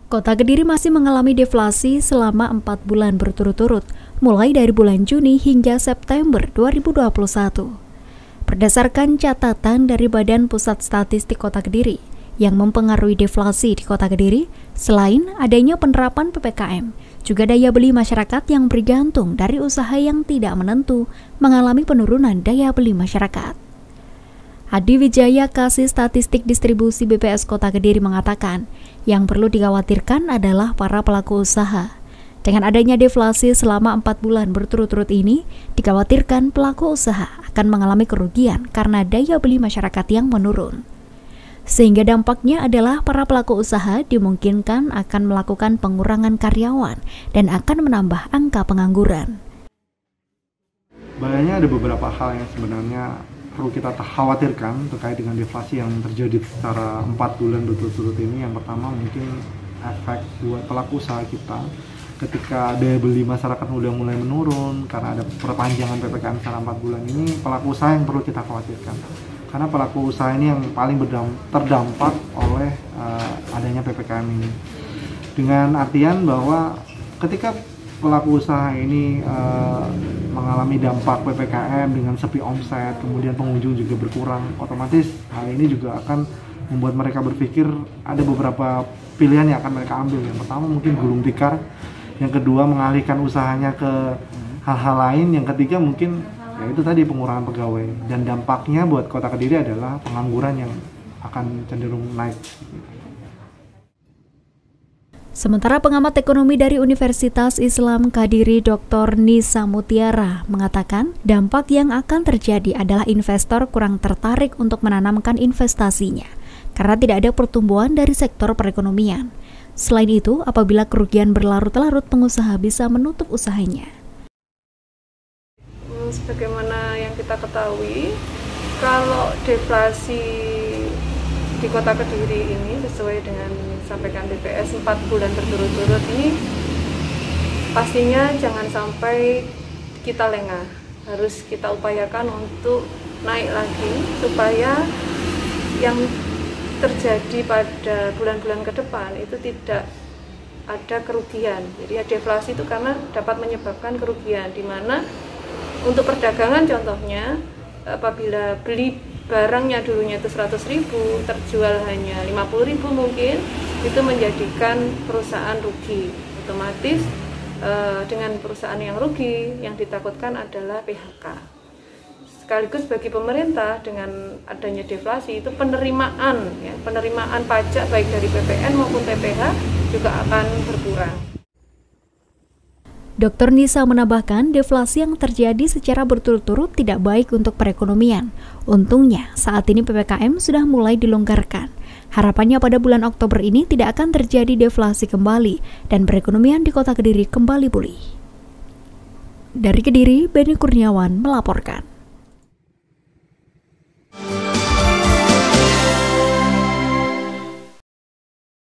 Kota Kediri masih mengalami deflasi selama 4 bulan berturut-turut, mulai dari bulan Juni hingga September 2021. Berdasarkan catatan dari Badan Pusat Statistik Kota Kediri, yang mempengaruhi deflasi di Kota Kediri, selain adanya penerapan PPKM, juga daya beli masyarakat yang bergantung dari usaha yang tidak menentu mengalami penurunan daya beli masyarakat. Hadi Wijaya, Kasih Statistik Distribusi BPS Kota Kediri mengatakan, yang perlu dikhawatirkan adalah para pelaku usaha. Dengan adanya deflasi selama 4 bulan berturut-turut ini, dikhawatirkan pelaku usaha akan mengalami kerugian karena daya beli masyarakat yang menurun. Sehingga dampaknya adalah para pelaku usaha dimungkinkan akan melakukan pengurangan karyawan dan akan menambah angka pengangguran. Bahayanya ada beberapa hal yang sebenarnya perlu kita khawatirkan terkait dengan deflasi yang terjadi secara 4 bulan berturut-turut ini. Yang pertama mungkin efek buat pelaku usaha kita ketika daya beli masyarakat udah mulai menurun karena ada perpanjangan PPKM selama 4 bulan ini. Pelaku usaha yang perlu kita khawatirkan karena pelaku usaha ini yang paling terdampak oleh adanya PPKM ini, dengan artian bahwa ketika pelaku usaha ini mengalami dampak PPKM dengan sepi omset, kemudian pengunjung juga berkurang, otomatis hal ini juga akan membuat mereka berpikir ada beberapa pilihan yang akan mereka ambil. Yang pertama mungkin gulung tikar, yang kedua mengalihkan usahanya ke hal-hal lain, yang ketiga mungkin ya itu tadi pengurangan pegawai, dan dampaknya buat Kota Kediri adalah pengangguran yang akan cenderung naik. Sementara pengamat ekonomi dari Universitas Islam Kediri Dr. Nisa Mutiara mengatakan dampak yang akan terjadi adalah investor kurang tertarik untuk menanamkan investasinya karena tidak ada pertumbuhan dari sektor perekonomian. Selain itu, apabila kerugian berlarut-larut, pengusaha bisa menutup usahanya. Sebagaimana yang kita ketahui, kalau deflasi di Kota Kediri ini sesuai dengan disampaikan BPS 4 bulan berturut-turut ini, pastinya jangan sampai kita lengah. Harus kita upayakan untuk naik lagi supaya yang terjadi pada bulan-bulan ke depan itu tidak ada kerugian. Jadi deflasi itu karena dapat menyebabkan kerugian, di mana untuk perdagangan contohnya, apabila beli barangnya dulunya itu 100.000, terjual hanya 50.000 mungkin, itu menjadikan perusahaan rugi. Otomatis dengan perusahaan yang rugi, yang ditakutkan adalah PHK. Sekaligus bagi pemerintah dengan adanya deflasi itu penerimaan pajak baik dari PPN maupun PPH juga akan berkurang. Dr. Nisa menambahkan deflasi yang terjadi secara berturut-turut tidak baik untuk perekonomian. Untungnya saat ini PPKM sudah mulai dilonggarkan. Harapannya pada bulan Oktober ini tidak akan terjadi deflasi kembali dan perekonomian di Kota Kediri kembali pulih. Dari Kediri, Beni Kurniawan melaporkan.